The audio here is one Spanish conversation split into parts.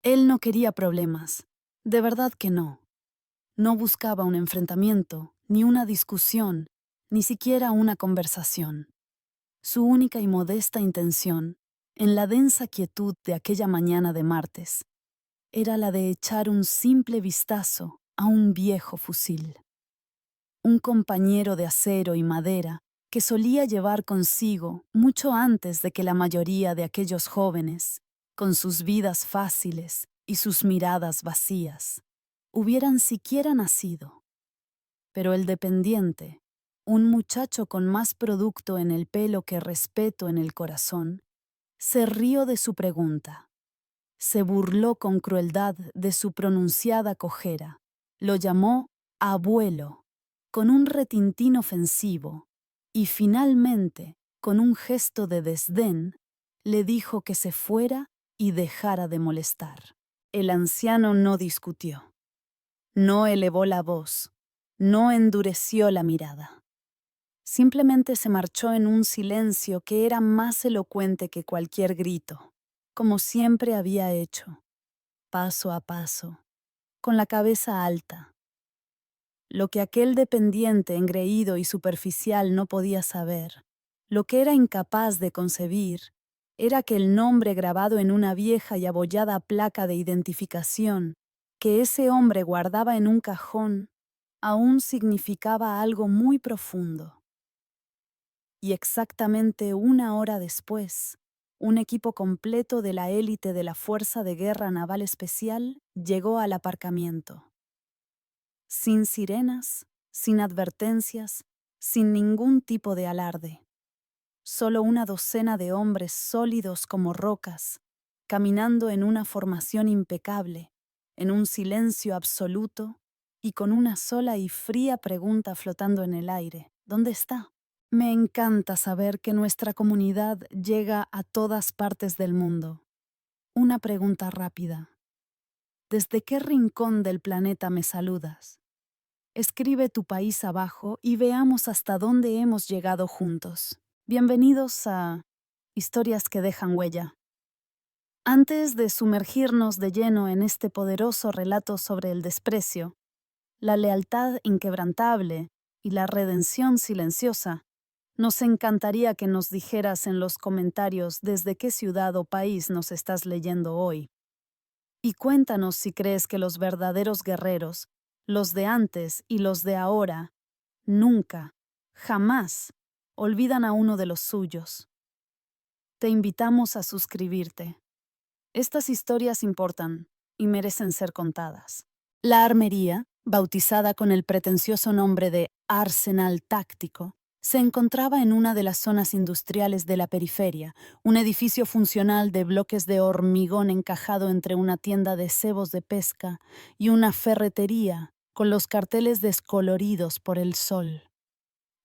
Él no quería problemas. De verdad que no. No buscaba un enfrentamiento, ni una discusión, ni siquiera una conversación. Su única y modesta intención, en la densa quietud de aquella mañana de martes, era la de echar un simple vistazo a un viejo fusil. Un compañero de acero y madera que solía llevar consigo mucho antes de que la mayoría de aquellos jóvenes, con sus vidas fáciles y sus miradas vacías, hubieran siquiera nacido. Pero el dependiente, un muchacho con más producto en el pelo que respeto en el corazón, se rió de su pregunta. Se burló con crueldad de su pronunciada cojera. Lo llamó abuelo, con un retintín ofensivo, y finalmente, con un gesto de desdén, le dijo que se fuera y dejara de molestar. El anciano no discutió. No elevó la voz. No endureció la mirada. Simplemente se marchó en un silencio que era más elocuente que cualquier grito, como siempre había hecho, paso a paso, con la cabeza alta. Lo que aquel dependiente engreído y superficial no podía saber, lo que era incapaz de concebir, era que el nombre grabado en una vieja y abollada placa de identificación que ese hombre guardaba en un cajón aún significaba algo muy profundo. Y exactamente una hora después, un equipo completo de la élite de la Fuerza de Guerra Naval Especial llegó al aparcamiento. Sin sirenas, sin advertencias, sin ningún tipo de alarde. Solo una docena de hombres sólidos como rocas, caminando en una formación impecable, en un silencio absoluto y con una sola y fría pregunta flotando en el aire. ¿Dónde está? Me encanta saber que nuestra comunidad llega a todas partes del mundo. Una pregunta rápida. ¿Desde qué rincón del planeta me saludas? Escribe tu país abajo y veamos hasta dónde hemos llegado juntos. Bienvenidos a Historias que dejan huella. Antes de sumergirnos de lleno en este poderoso relato sobre el desprecio, la lealtad inquebrantable y la redención silenciosa, nos encantaría que nos dijeras en los comentarios desde qué ciudad o país nos estás leyendo hoy. Y cuéntanos si crees que los verdaderos guerreros, los de antes y los de ahora, nunca, jamás, olvidan a uno de los suyos. Te invitamos a suscribirte. Estas historias importan y merecen ser contadas. La armería, bautizada con el pretencioso nombre de Arsenal Táctico, se encontraba en una de las zonas industriales de la periferia, un edificio funcional de bloques de hormigón encajado entre una tienda de cebos de pesca y una ferretería con los carteles descoloridos por el sol.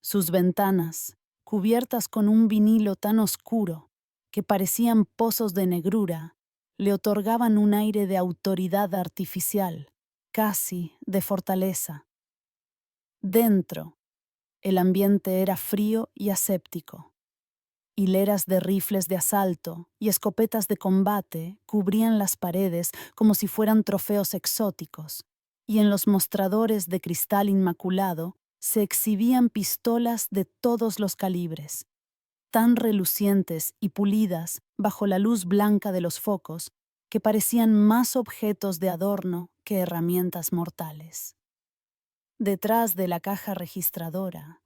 Sus ventanas, cubiertas con un vinilo tan oscuro que parecían pozos de negrura, le otorgaban un aire de autoridad artificial, casi de fortaleza. Dentro, el ambiente era frío y aséptico. Hileras de rifles de asalto y escopetas de combate cubrían las paredes como si fueran trofeos exóticos, y en los mostradores de cristal inmaculado se exhibían pistolas de todos los calibres, tan relucientes y pulidas bajo la luz blanca de los focos que parecían más objetos de adorno que herramientas mortales. Detrás de la caja registradora,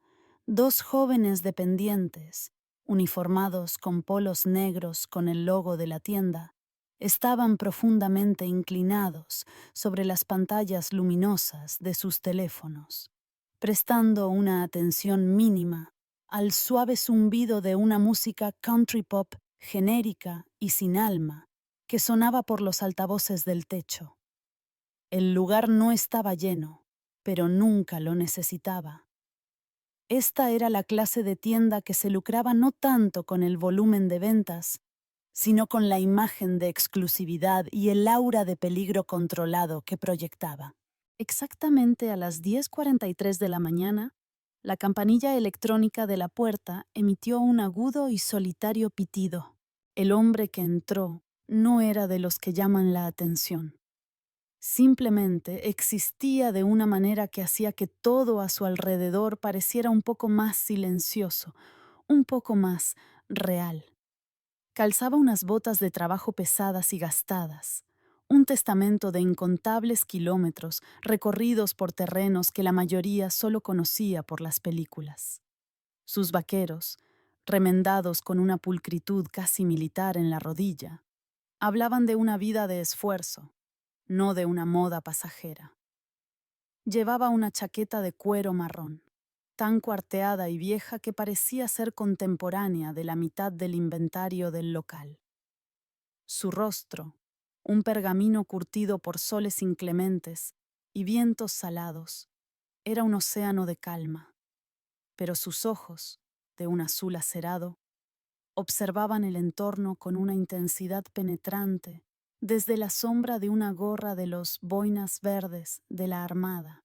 dos jóvenes dependientes, uniformados con polos negros con el logo de la tienda, estaban profundamente inclinados sobre las pantallas luminosas de sus teléfonos, prestando una atención mínima al suave zumbido de una música country pop genérica y sin alma que sonaba por los altavoces del techo. El lugar no estaba lleno, pero nunca lo necesitaba. Esta era la clase de tienda que se lucraba no tanto con el volumen de ventas, sino con la imagen de exclusividad y el aura de peligro controlado que proyectaba. Exactamente a las 10:43 de la mañana, la campanilla electrónica de la puerta emitió un agudo y solitario pitido. El hombre que entró, no era de los que llaman la atención. Simplemente existía de una manera que hacía que todo a su alrededor pareciera un poco más silencioso, un poco más real. Calzaba unas botas de trabajo pesadas y gastadas, un testamento de incontables kilómetros recorridos por terrenos que la mayoría solo conocía por las películas. Sus vaqueros, remendados con una pulcritud casi militar en la rodilla, hablaban de una vida de esfuerzo, no de una moda pasajera. Llevaba una chaqueta de cuero marrón, tan cuarteada y vieja que parecía ser contemporánea de la mitad del inventario del local. Su rostro, un pergamino curtido por soles inclementes y vientos salados, era un océano de calma, pero sus ojos, de un azul acerado, observaban el entorno con una intensidad penetrante desde la sombra de una gorra de los boinas verdes de la Armada,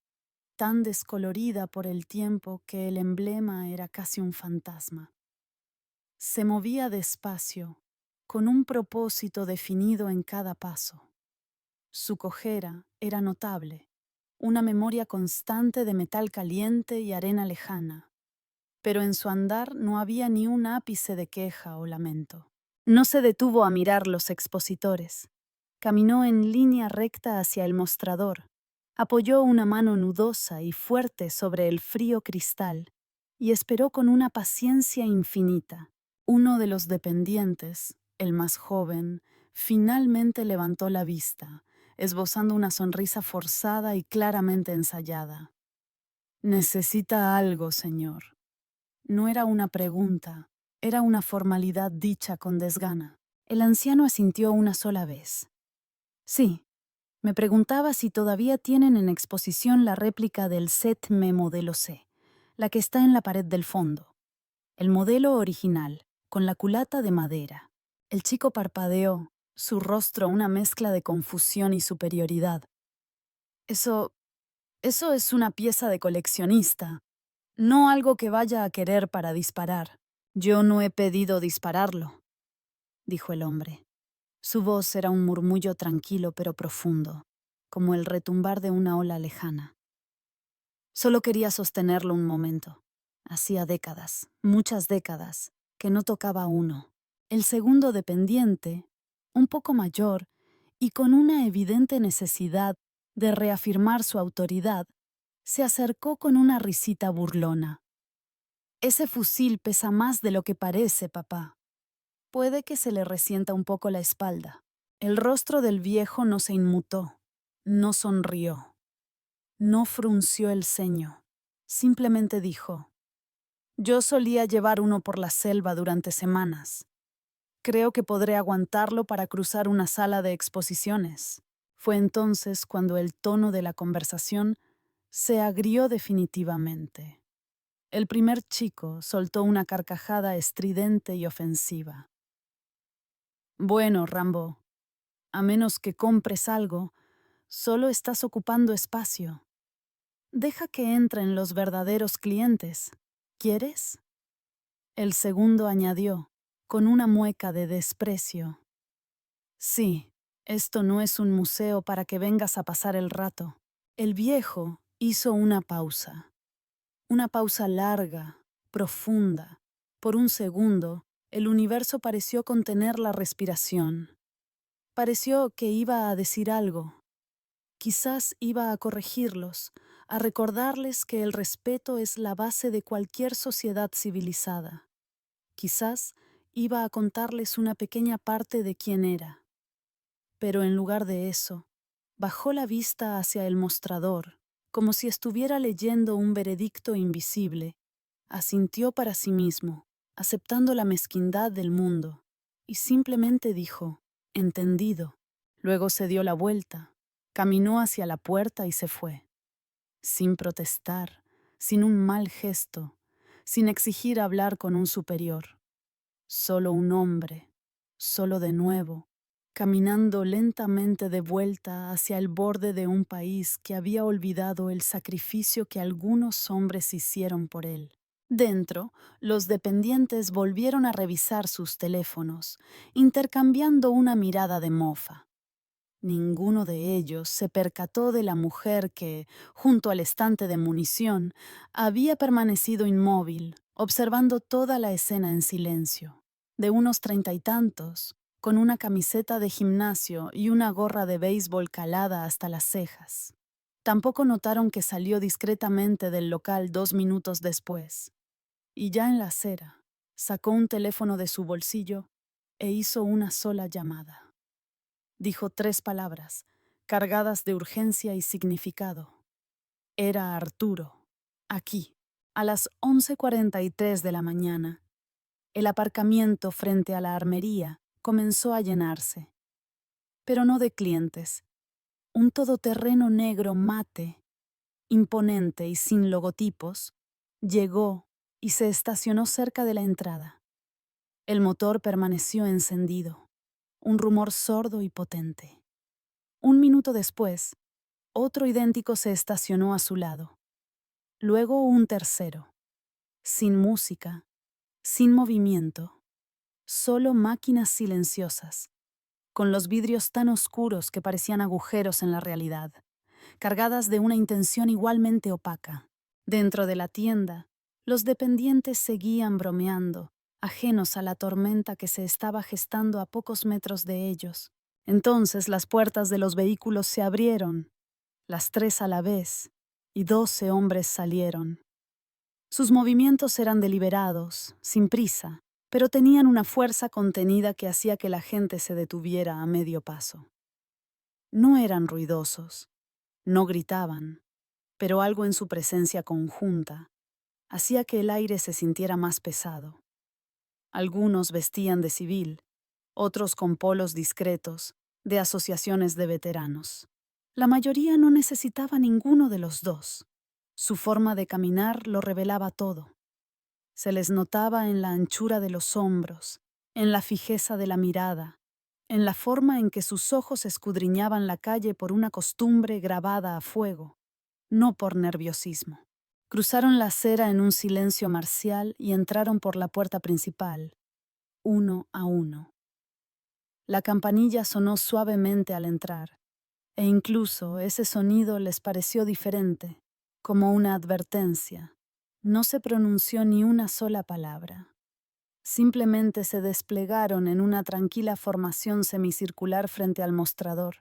tan descolorida por el tiempo que el emblema era casi un fantasma. Se movía despacio, con un propósito definido en cada paso. Su cojera era notable, una memoria constante de metal caliente y arena lejana, pero en su andar no había ni un ápice de queja o lamento. No se detuvo a mirar los expositores. Caminó en línea recta hacia el mostrador, apoyó una mano nudosa y fuerte sobre el frío cristal y esperó con una paciencia infinita. Uno de los dependientes, el más joven, finalmente levantó la vista, esbozando una sonrisa forzada y claramente ensayada. «Necesita algo, señor». No era una pregunta, era una formalidad dicha con desgana. El anciano asintió una sola vez. «Sí, me preguntaba si todavía tienen en exposición la réplica del ZM modelo C, la que está en la pared del fondo. El modelo original, con la culata de madera». El chico parpadeó, su rostro una mezcla de confusión y superioridad. Eso es una pieza de coleccionista, no algo que vaya a querer para disparar. «Yo no he pedido dispararlo», dijo el hombre. Su voz era un murmullo tranquilo pero profundo, como el retumbar de una ola lejana. «Solo quería sostenerlo un momento. Hacía décadas, muchas décadas, que no tocaba uno». El segundo dependiente, un poco mayor y con una evidente necesidad de reafirmar su autoridad, se acercó con una risita burlona. «Ese fusil pesa más de lo que parece, papá. Puede que se le resienta un poco la espalda». El rostro del viejo no se inmutó, no sonrió, no frunció el ceño. Simplemente dijo: «Yo solía llevar uno por la selva durante semanas. Creo que podré aguantarlo para cruzar una sala de exposiciones». Fue entonces cuando el tono de la conversación se agrió definitivamente. El primer chico soltó una carcajada estridente y ofensiva. «Bueno, Rambo, a menos que compres algo, solo estás ocupando espacio. Deja que entren los verdaderos clientes. ¿Quieres?». El segundo añadió, con una mueca de desprecio: «Sí, esto no es un museo para que vengas a pasar el rato». El viejo hizo una pausa larga, profunda. Por un segundo, el universo pareció contener la respiración. Pareció que iba a decir algo. Quizás iba a corregirlos, a recordarles que el respeto es la base de cualquier sociedad civilizada. Quizás iba a contarles una pequeña parte de quién era. Pero en lugar de eso, bajó la vista hacia el mostrador, como si estuviera leyendo un veredicto invisible. Asintió para sí mismo, aceptando la mezquindad del mundo, y simplemente dijo: «Entendido». Luego se dio la vuelta, caminó hacia la puerta y se fue. Sin protestar, sin un mal gesto, sin exigir hablar con un superior. Solo un hombre, solo de nuevo, caminando lentamente de vuelta hacia el borde de un país que había olvidado el sacrificio que algunos hombres hicieron por él. Dentro, los dependientes volvieron a revisar sus teléfonos, intercambiando una mirada de mofa. Ninguno de ellos se percató de la mujer que, junto al estante de munición, había permanecido inmóvil, observando toda la escena en silencio. De unos 30 y tantos, con una camiseta de gimnasio y una gorra de béisbol calada hasta las cejas. Tampoco notaron que salió discretamente del local 2 minutos después. Y ya en la acera, sacó un teléfono de su bolsillo e hizo una sola llamada. Dijo 3 palabras, cargadas de urgencia y significado. Era Arturo, aquí, a las 11:43 de la mañana. El aparcamiento frente a la armería comenzó a llenarse, pero no de clientes. Un todoterreno negro mate, imponente y sin logotipos, llegó y se estacionó cerca de la entrada. El motor permaneció encendido, un rumor sordo y potente. 1 minuto después, otro idéntico se estacionó a su lado. Luego un tercero, sin música, sin movimiento, solo máquinas silenciosas, con los vidrios tan oscuros que parecían agujeros en la realidad, cargadas de una intención igualmente opaca. Dentro de la tienda, los dependientes seguían bromeando, ajenos a la tormenta que se estaba gestando a pocos metros de ellos. Entonces las puertas de los vehículos se abrieron, las 3 a la vez, y 12 hombres salieron. Sus movimientos eran deliberados, sin prisa, pero tenían una fuerza contenida que hacía que la gente se detuviera a medio paso. No eran ruidosos, no gritaban, pero algo en su presencia conjunta hacía que el aire se sintiera más pesado. Algunos vestían de civil, otros con polos discretos, de asociaciones de veteranos. La mayoría no necesitaba ninguno de los dos. Su forma de caminar lo revelaba todo. Se les notaba en la anchura de los hombros, en la fijeza de la mirada, en la forma en que sus ojos escudriñaban la calle por una costumbre grabada a fuego, no por nerviosismo. Cruzaron la acera en un silencio marcial y entraron por la puerta principal, uno a uno. La campanilla sonó suavemente al entrar, e incluso ese sonido les pareció diferente, como una advertencia. No se pronunció ni una sola palabra. Simplemente se desplegaron en una tranquila formación semicircular frente al mostrador,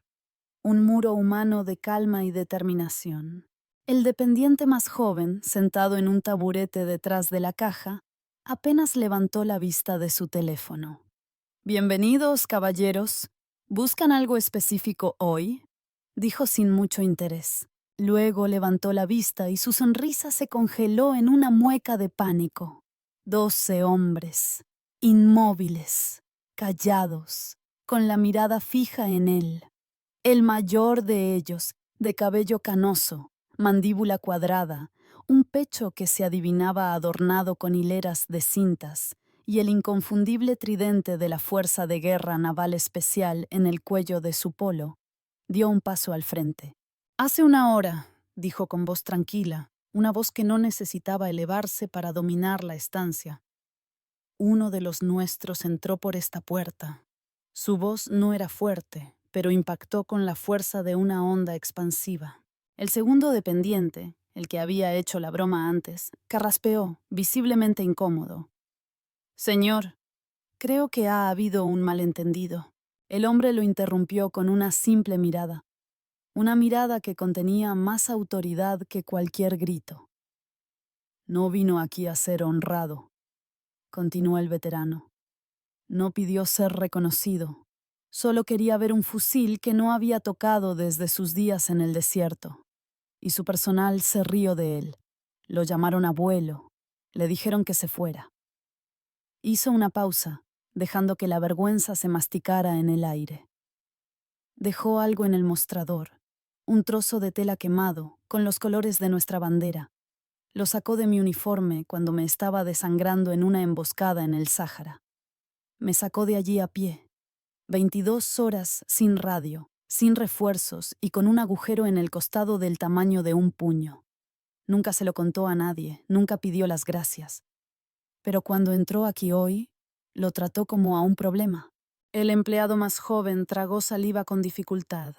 un muro humano de calma y determinación. El dependiente más joven, sentado en un taburete detrás de la caja, apenas levantó la vista de su teléfono. «Bienvenidos, caballeros. ¿Buscan algo específico hoy?», dijo sin mucho interés. Luego levantó la vista y su sonrisa se congeló en una mueca de pánico. 12 hombres, inmóviles, callados, con la mirada fija en él. El mayor de ellos, de cabello canoso, mandíbula cuadrada, un pecho que se adivinaba adornado con hileras de cintas, y el inconfundible tridente de la Fuerza de Guerra Naval Especial en el cuello de su polo, dio un paso al frente. «Hace una hora», dijo con voz tranquila, una voz que no necesitaba elevarse para dominar la estancia. «Uno de los nuestros entró por esta puerta». Su voz no era fuerte, pero impactó con la fuerza de una onda expansiva. El segundo dependiente, el que había hecho la broma antes, carraspeó, visiblemente incómodo. «Señor, creo que ha habido un malentendido». El hombre lo interrumpió con una simple mirada. Una mirada que contenía más autoridad que cualquier grito. «No vino aquí a ser honrado», continuó el veterano. «No pidió ser reconocido. Solo quería ver un fusil que no había tocado desde sus días en el desierto. Y su personal se rió de él. Lo llamaron abuelo. Le dijeron que se fuera». Hizo una pausa, dejando que la vergüenza se masticara en el aire. Dejó algo en el mostrador. Un trozo de tela quemado, con los colores de nuestra bandera. Lo sacó de mi uniforme cuando me estaba desangrando en una emboscada en el Sáhara. Me sacó de allí a pie. 22 horas sin radio, sin refuerzos y con un agujero en el costado del tamaño de un puño. Nunca se lo contó a nadie, nunca pidió las gracias. Pero cuando entró aquí hoy, lo trató como a un problema. El empleado más joven tragó saliva con dificultad,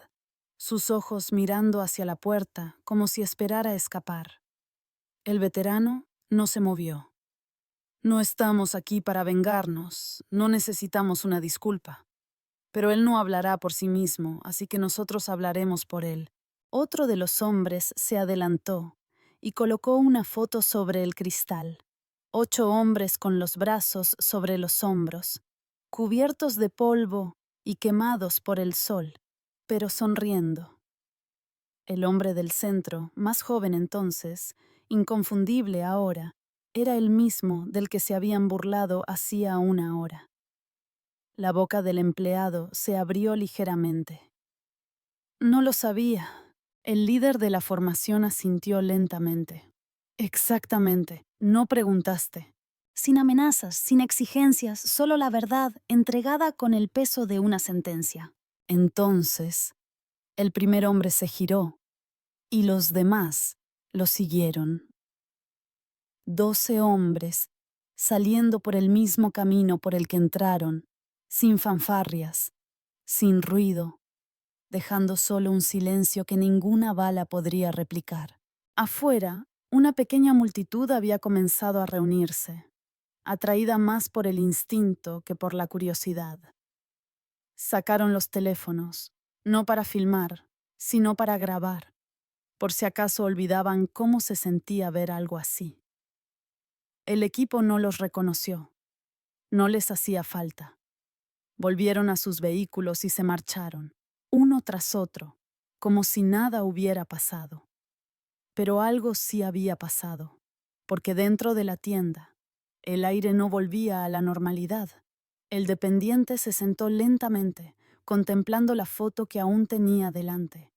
sus ojos mirando hacia la puerta como si esperara escapar. El veterano no se movió. No estamos aquí para vengarnos, no necesitamos una disculpa. Pero él no hablará por sí mismo, así que nosotros hablaremos por él. Otro de los hombres se adelantó y colocó una foto sobre el cristal. 8 hombres con los brazos sobre los hombros, cubiertos de polvo y quemados por el sol, pero sonriendo. El hombre del centro, más joven entonces, inconfundible ahora, era el mismo del que se habían burlado hacía una hora. La boca del empleado se abrió ligeramente. No lo sabía. El líder de la formación asintió lentamente. Exactamente. No preguntaste. Sin amenazas, sin exigencias, solo la verdad entregada con el peso de una sentencia. Entonces, el primer hombre se giró y los demás lo siguieron. 12 hombres, saliendo por el mismo camino por el que entraron, sin fanfarrias, sin ruido, dejando solo un silencio que ninguna bala podría replicar. Afuera, una pequeña multitud había comenzado a reunirse, atraída más por el instinto que por la curiosidad. Sacaron los teléfonos, no para filmar, sino para grabar, por si acaso olvidaban cómo se sentía ver algo así. El equipo no los reconoció. No les hacía falta. Volvieron a sus vehículos y se marcharon, uno tras otro, como si nada hubiera pasado. Pero algo sí había pasado, porque dentro de la tienda, el aire no volvía a la normalidad. El dependiente se sentó lentamente, contemplando la foto que aún tenía delante.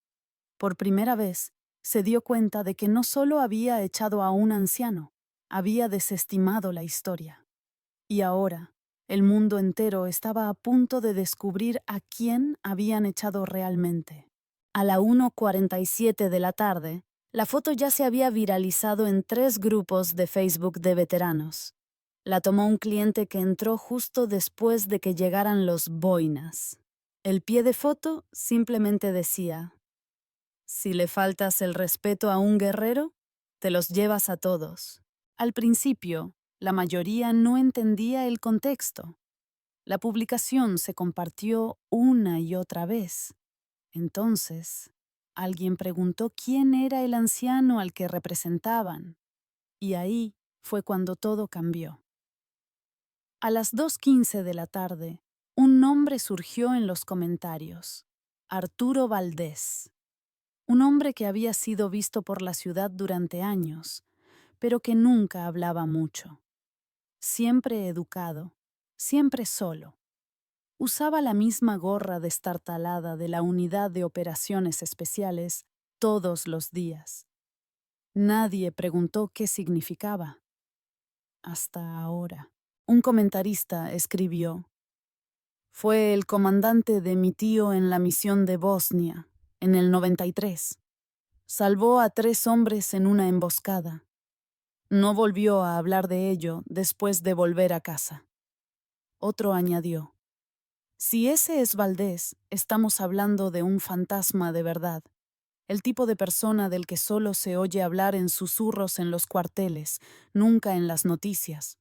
Por primera vez, se dio cuenta de que no solo había echado a un anciano, había desestimado la historia. Y ahora, el mundo entero estaba a punto de descubrir a quién habían echado realmente. A la 1:47 de la tarde, la foto ya se había viralizado en 3 grupos de Facebook de veteranos. La tomó un cliente que entró justo después de que llegaran los boinas. El pie de foto simplemente decía: si le faltas el respeto a un guerrero, te los llevas a todos. Al principio, la mayoría no entendía el contexto. La publicación se compartió una y otra vez. Entonces, alguien preguntó quién era el anciano al que representaban. Y ahí fue cuando todo cambió. A las 2:15 de la tarde, un nombre surgió en los comentarios: Arturo Valdés. Un hombre que había sido visto por la ciudad durante años, pero que nunca hablaba mucho. Siempre educado, siempre solo. Usaba la misma gorra destartalada de la Unidad de Operaciones Especiales todos los días. Nadie preguntó qué significaba. Hasta ahora. Un comentarista escribió: fue el comandante de mi tío en la misión de Bosnia, en el 93. Salvó a 3 hombres en una emboscada. No volvió a hablar de ello después de volver a casa. Otro añadió: si ese es Valdés, estamos hablando de un fantasma de verdad, el tipo de persona del que solo se oye hablar en susurros en los cuarteles, nunca en las noticias.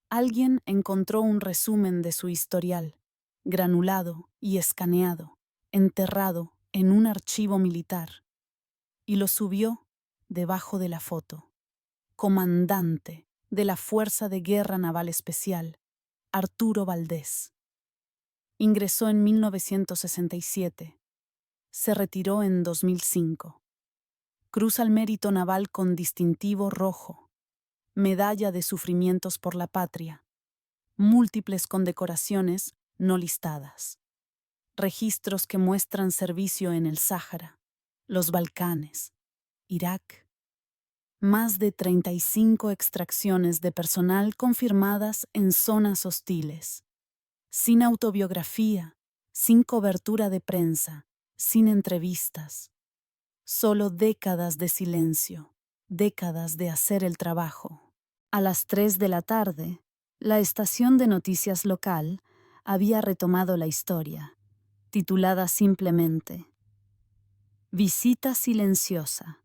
Alguien encontró un resumen de su historial, granulado y escaneado, enterrado en un archivo militar, y lo subió debajo de la foto. Comandante de la Fuerza de Guerra Naval Especial, Arturo Valdés. Ingresó en 1967. Se retiró en 2005. Cruz al Mérito Naval con distintivo rojo. Medalla de Sufrimientos por la Patria. Múltiples condecoraciones no listadas. Registros que muestran servicio en el Sáhara, los Balcanes, Irak. Más de 35 extracciones de personal confirmadas en zonas hostiles. Sin autobiografía, sin cobertura de prensa, sin entrevistas. Solo décadas de silencio, décadas de hacer el trabajo. A las 3 de la tarde, la estación de noticias local había retomado la historia, titulada simplemente Visita silenciosa.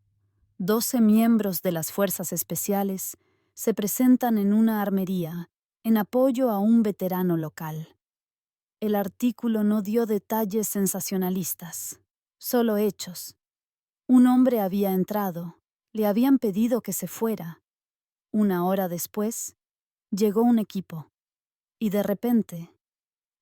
12 miembros de las fuerzas especiales se presentan en una armería en apoyo a un veterano local. El artículo no dio detalles sensacionalistas, solo hechos. Un hombre había entrado, le habían pedido que se fuera. Una hora después, llegó un equipo, y de repente,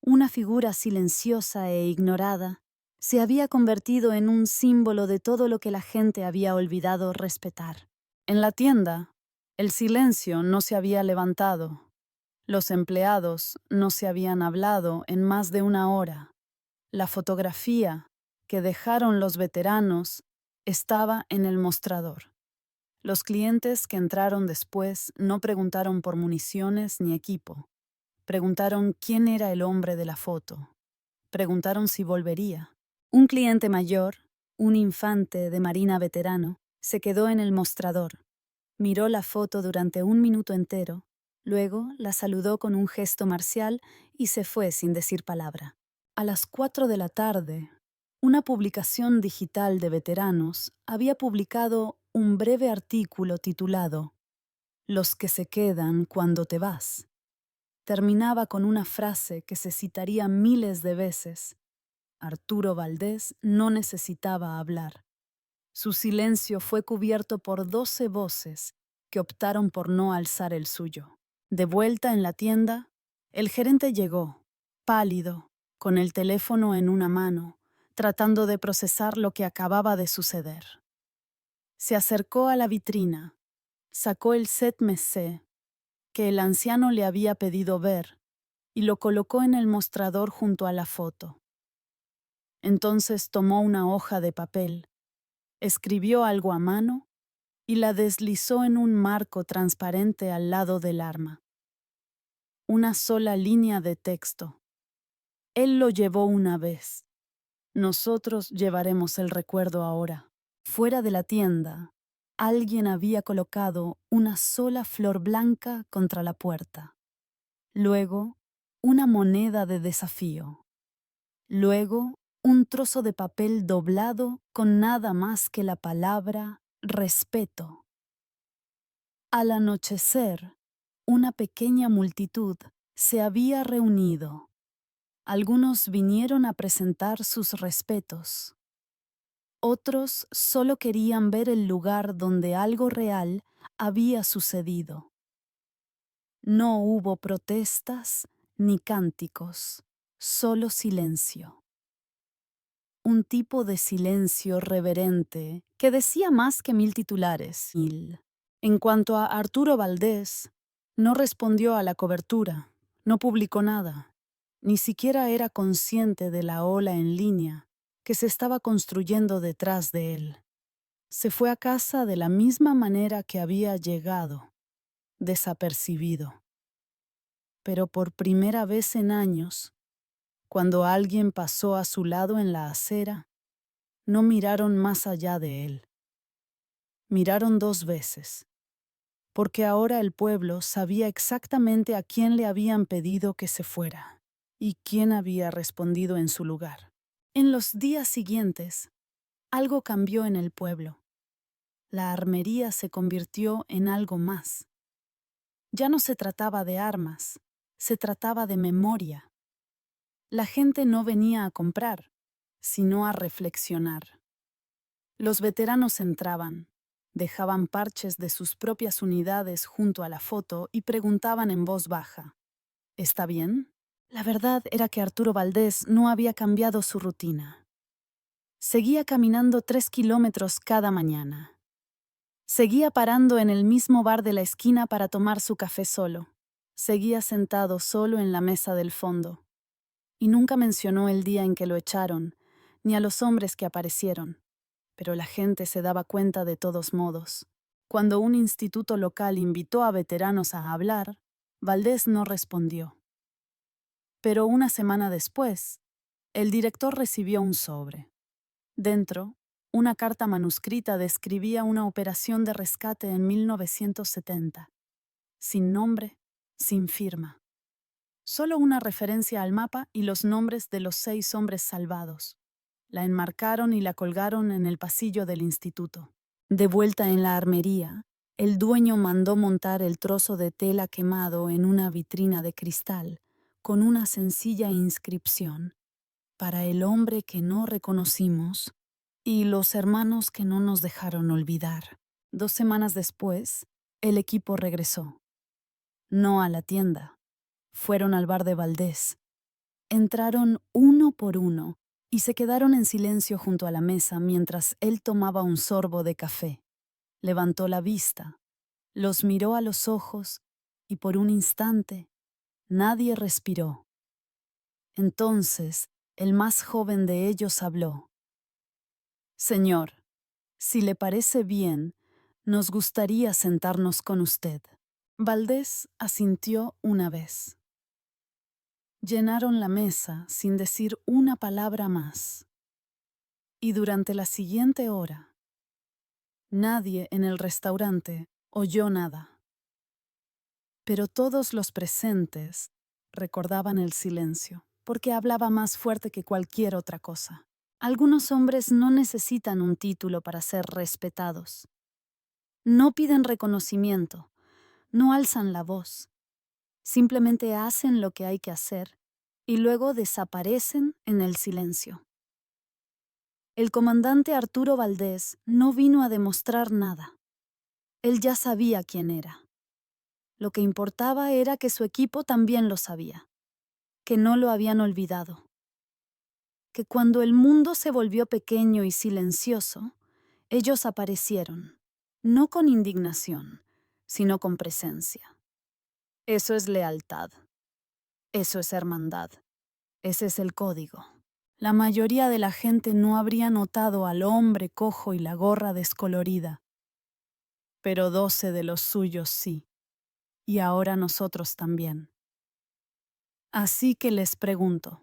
una figura silenciosa e ignorada se había convertido en un símbolo de todo lo que la gente había olvidado respetar. En la tienda, el silencio no se había levantado. Los empleados no se habían hablado en más de una hora. La fotografía que dejaron los veteranos estaba en el mostrador. Los clientes que entraron después no preguntaron por municiones ni equipo. Preguntaron quién era el hombre de la foto. Preguntaron si volvería. Un cliente mayor, un infante de marina veterano, se quedó en el mostrador. Miró la foto durante 1 minuto entero, luego la saludó con un gesto marcial y se fue sin decir palabra. A las 4 de la tarde, una publicación digital de veteranos había publicado un breve artículo titulado Los que se quedan cuando te vas. Terminaba con una frase que se citaría miles de veces. Arturo Valdés no necesitaba hablar. Su silencio fue cubierto por 12 voces que optaron por no alzar el suyo. De vuelta en la tienda, el gerente llegó, pálido, con el teléfono en una mano, tratando de procesar lo que acababa de suceder. Se acercó a la vitrina, sacó el set-messé que el anciano le había pedido ver y lo colocó en el mostrador junto a la foto. Entonces tomó una hoja de papel, escribió algo a mano y la deslizó en un marco transparente al lado del arma. Una sola línea de texto. Él lo llevó una vez. Nosotros llevaremos el recuerdo ahora. Fuera de la tienda, alguien había colocado una sola flor blanca contra la puerta. Luego, una moneda de desafío. Luego, un trozo de papel doblado con nada más que la palabra respeto. Al anochecer, una pequeña multitud se había reunido. Algunos vinieron a presentar sus respetos. Otros solo querían ver el lugar donde algo real había sucedido. No hubo protestas ni cánticos, solo silencio. Un tipo de silencio reverente que decía más que 1000 titulares. En cuanto a Arturo Valdés, no respondió a la cobertura, no publicó nada, ni siquiera era consciente de la ola en línea que se estaba construyendo detrás de él. Se fue a casa de la misma manera que había llegado, desapercibido. Pero por primera vez en años, cuando alguien pasó a su lado en la acera, no miraron más allá de él. Miraron 2 veces, porque ahora el pueblo sabía exactamente a quién le habían pedido que se fuera y quién había respondido en su lugar. En los días siguientes, algo cambió en el pueblo. La armería se convirtió en algo más. Ya no se trataba de armas, se trataba de memoria. La gente no venía a comprar, sino a reflexionar. Los veteranos entraban, dejaban parches de sus propias unidades junto a la foto y preguntaban en voz baja, ¿está bien? La verdad era que Arturo Valdés no había cambiado su rutina. Seguía caminando 3 kilómetros cada mañana. Seguía parando en el mismo bar de la esquina para tomar su café solo. Seguía sentado solo en la mesa del fondo. Y nunca mencionó el día en que lo echaron, ni a los hombres que aparecieron. Pero la gente se daba cuenta de todos modos. Cuando un instituto local invitó a veteranos a hablar, Valdés no respondió. Pero una semana después, el director recibió un sobre. Dentro, Una carta manuscrita describía una operación de rescate en 1970, sin nombre, sin firma. Solo una referencia al mapa y los nombres de los 6 hombres salvados. La enmarcaron y la colgaron en el pasillo del instituto. De vuelta en la armería, el dueño mandó montar el trozo de tela quemado en una vitrina de cristal, con una sencilla inscripción: para el hombre que no reconocimos y los hermanos que no nos dejaron olvidar. 2 semanas después, el equipo regresó. No a la tienda. Fueron al bar de Valdés. Entraron uno por uno y se quedaron en silencio junto a la mesa mientras él tomaba un sorbo de café. Levantó la vista, los miró a los ojos y por un instante nadie respiró. Entonces, el más joven de ellos habló. Señor, si le parece bien, nos gustaría sentarnos con usted. Valdés asintió una vez. Llenaron la mesa sin decir una palabra más. Y durante la siguiente hora, nadie en el restaurante oyó nada. Pero todos los presentes recordaban el silencio, porque hablaba más fuerte que cualquier otra cosa. Algunos hombres no necesitan un título para ser respetados. No piden reconocimiento, no alzan la voz. Simplemente hacen lo que hay que hacer y luego desaparecen en el silencio. El comandante Arturo Valdés no vino a demostrar nada. Él ya sabía quién era. Lo que importaba era que su equipo también lo sabía, que no lo habían olvidado. Que cuando el mundo se volvió pequeño y silencioso, ellos aparecieron, no con indignación, sino con presencia. Eso es lealtad. Eso es hermandad. Ese es el código. La mayoría de la gente no habría notado al hombre cojo y la gorra descolorida, pero 12 de los suyos sí, y ahora nosotros también. Así que les pregunto,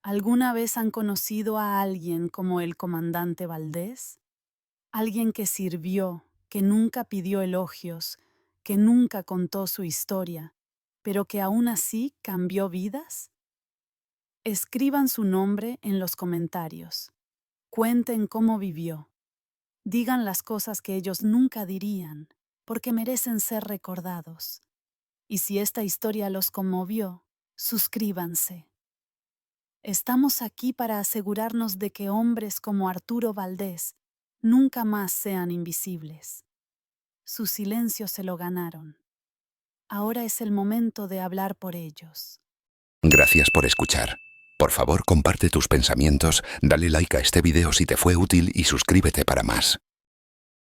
¿alguna vez han conocido a alguien como el comandante Valdés? Alguien que sirvió, que nunca pidió elogios, que nunca contó su historia, pero que aún así cambió vidas? Escriban su nombre en los comentarios. Cuenten cómo vivió. Digan las cosas que ellos nunca dirían, porque merecen ser recordados. Y si esta historia los conmovió, suscríbanse. Estamos aquí para asegurarnos de que hombres como Arturo Valdés nunca más sean invisibles. Su silencio se lo ganaron. Ahora es el momento de hablar por ellos. Gracias por escuchar. Por favor, comparte tus pensamientos, dale like a este video si te fue útil y suscríbete para más.